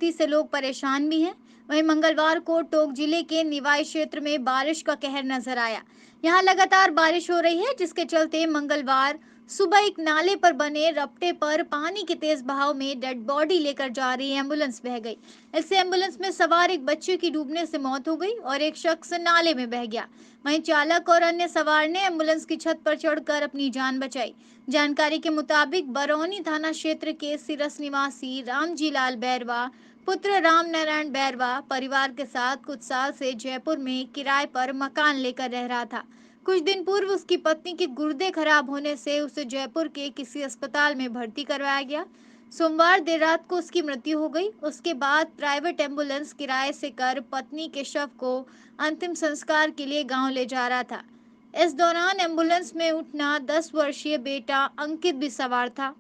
स्थिति से लोग परेशान भी हैं। वहीं मंगलवार को टोंक जिले के निवाई क्षेत्र में बारिश का कहर नजर आया। यहां लगातार बारिश हो रही है, जिसके चलते मंगलवार सुबह एक नाले पर बने रपटे पर पानी के तेज बहाव में डेड बॉडी लेकर जा रही एम्बुलेंस बह गई। इससे एम्बुलेंस में सवार एक बच्चे की डूबने से मौत हो गई और एक शख्स नाले में बह गया। वहीं चालक और अन्य सवार ने एम्बुलेंस की छत पर चढ़कर अपनी जान बचाई। जानकारी के मुताबिक बरौनी थाना क्षेत्र के सिरस निवासी रामजी लाल बैरवा पुत्र राम नारायण बैरवा परिवार के साथ कुछ साल से जयपुर में किराए पर मकान लेकर रह रहा था। कुछ दिन पूर्व उसकी पत्नी के गुर्दे खराब होने से उसे जयपुर के किसी अस्पताल में भर्ती करवाया गया। सोमवार देर रात को उसकी मृत्यु हो गई। उसके बाद प्राइवेट एम्बुलेंस किराए से कर पत्नी के शव को अंतिम संस्कार के लिए गांव ले जा रहा था। इस दौरान एम्बुलेंस में उठना 10 वर्षीय बेटा अंकित भी सवार था।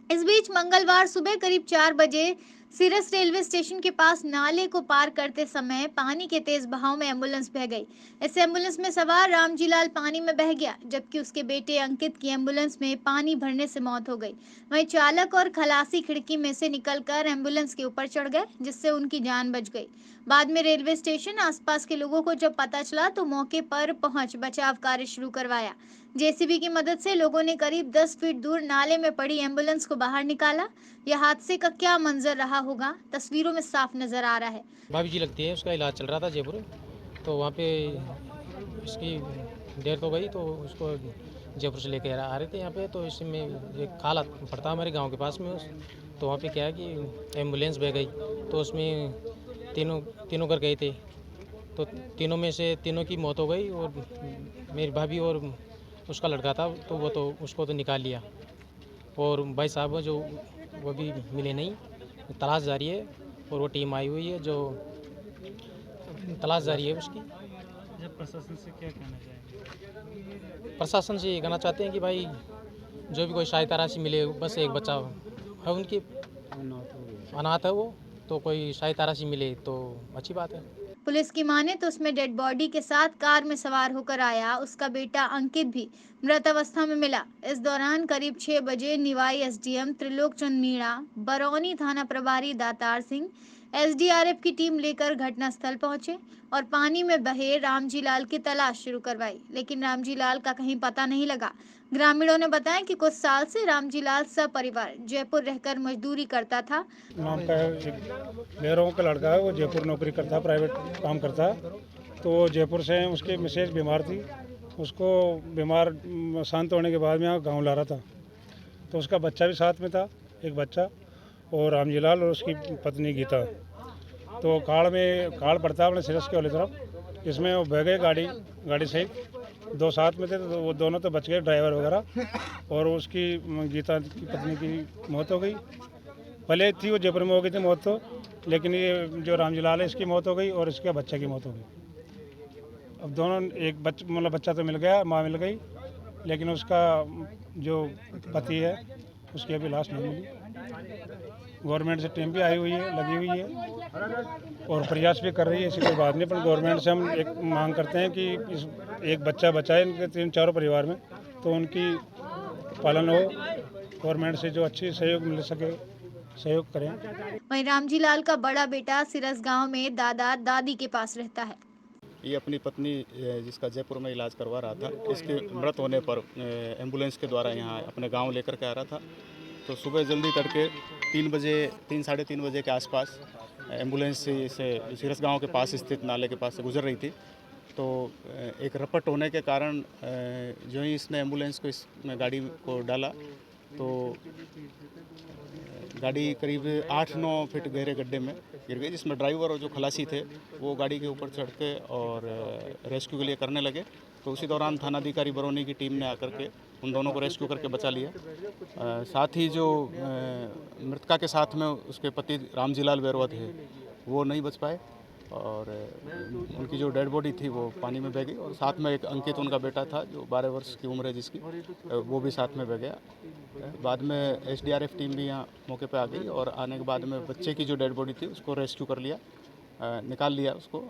इस बीच मंगलवार सुबह करीब 4 बजे सिरस रेलवे स्टेशन के पास नाले को पार करते समय पानी के तेज बहाव में एम्बुलेंस बह गई। इस एम्बुलेंस में सवार रामजी लाल पानी में बह गया, जबकि उसके बेटे अंकित की एम्बुलेंस में पानी भरने से मौत हो गई। वहीं चालक और खलासी खिड़की में से निकलकर एम्बुलेंस के ऊपर चढ़ गए, जिससे उनकी जान बच गई। बाद में रेलवे स्टेशन आसपास के लोगों को जब पता चला तो मौके पर पहुंच बचाव कार्य शुरू करवाया। जेसीबी की मदद से लोगों ने करीब 10 फीट दूर नाले में पड़ी एम्बुलेंस को बाहर निकाला। यह हादसे का क्या मंजर रहा होगा, तस्वीरों में साफ नजर आ रहा है। भाभी जी लगती है, उसका इलाज चल रहा था जयपुर। तो वहाँ पे इसकी डेथ हो गई, तो उसको जयपुर से लेकर आ रहे थे यहाँ पे। तो इसमें एक खाला पड़ता हमारे गांव के पास में तो वहाँ पे क्या है कि एम्बुलेंस बह गई। तो उसमें तीनों तीनों घर गए थे, तो तीनों में से तीनों की मौत हो गई। और मेरी भाभी और उसका लड़का था, तो वो तो उसको तो निकाल लिया। और भाई साहब जो वो भी मिले नहीं, तलाश जारी है। और वो टीम आई हुई है जो तलाश जारी है उसकी। जब प्रशासन से क्या कहना चाहेंगे? प्रशासन से ये कहना चाहते हैं कि भाई जो भी कोई सहायता राशि मिले, बस एक बच्चा है उनकी, अनाथ है वो, तो कोई सहायता राशि मिले तो अच्छी बात है। पुलिस की माने तो उसमें डेड बॉडी के साथ कार में सवार होकर आया उसका बेटा अंकित भी मृत अवस्था में मिला। इस दौरान करीब 6 बजे निवाई एसडीएम त्रिलोक चंद मीणा, बरौनी थाना प्रभारी दातार सिंह, एसडीआरएफ की टीम लेकर घटनास्थल पहुंचे और पानी में बहे रामजी लाल की तलाश शुरू करवाई, लेकिन रामजी लाल का कहीं पता नहीं लगा। ग्रामीणों ने बताया कि कुछ साल से रामजी लाल सपरिवार जयपुर रहकर मजदूरी करता था। नाम का एक लेरों का लड़का है, वो जयपुर नौकरी करता, प्राइवेट काम करता। तो वो जयपुर से उसकी मिसेज बीमार थी, उसको बीमार शांत होने के बाद में यहाँ गाँव ला रहा था। तो उसका बच्चा भी साथ में था, एक बच्चा, और रामजी लाल और उसकी पत्नी गीता। तो काड़ पड़ता है अपने सिरस के वाली तरफ, इसमें वो बह गए गाड़ी से। दो साथ में थे, तो वो दोनों तो बच गए, ड्राइवर वगैरह। और उसकी गीता की पत्नी की मौत हो गई। पहले थी वो जयपुर में हो गई थी मौत तो, लेकिन ये जो रामजी लाल है इसकी मौत हो गई और इसके बच्चे की मौत हो गई। अब दोनों एक बच्चा तो मिल गया, माँ मिल गई, लेकिन उसका जो पति है उसकी अभी लाश नहीं मिली। गवर्नमेंट से टीम भी आई हुई है, लगी हुई है और प्रयास भी कर रही है, ऐसी कोई बात नहीं। पर गवर्नमेंट से हम एक मांग करते हैं कि इस एक बच्चा बचाए इनके 3-4 परिवार में, तो उनकी पालन हो, गवर्नमेंट से जो अच्छी सहयोग मिल सके सहयोग करें। वहीं रामजी लाल का बड़ा बेटा सिरस गांव में दादा दादी के पास रहता है। ये अपनी पत्नी जिसका जयपुर में इलाज करवा रहा था, इसके मृत होने पर एम्बुलेंस के द्वारा यहाँ अपने गांव लेकर के आ रहा था। तो सुबह जल्दी तड़के 3 साढ़े 3 बजे के आसपास एम्बुलेंस से सिरस गांव के पास स्थित नाले के पास से गुजर रही थी। तो एक रपट होने के कारण जो ही इसने एम्बुलेंस को इसमें गाड़ी को डाला, तो गाड़ी करीब 8-9 फीट गहरे गड्ढे में गिर गई, जिसमें ड्राइवर और जो खलासी थे वो गाड़ी के ऊपर चढ़ के और रेस्क्यू के लिए करने लगे। तो उसी दौरान थानाधिकारी बरौनी की टीम ने आकर के उन दोनों को रेस्क्यू करके बचा लिया। साथ ही जो मृतका के साथ में उसके पति रामजी लाल बैरवा थे, वो नहीं बच पाए और उनकी जो डेड बॉडी थी वो पानी में बह गई। और साथ में एक अंकित उनका बेटा था जो 12 वर्ष की उम्र है जिसकी, वो भी साथ में बह गया। बाद में एसडीआरएफ टीम भी यहाँ मौके पे आ गई और आने के बाद में बच्चे की जो डेड बॉडी थी उसको रेस्क्यू कर लिया, निकाल लिया उसको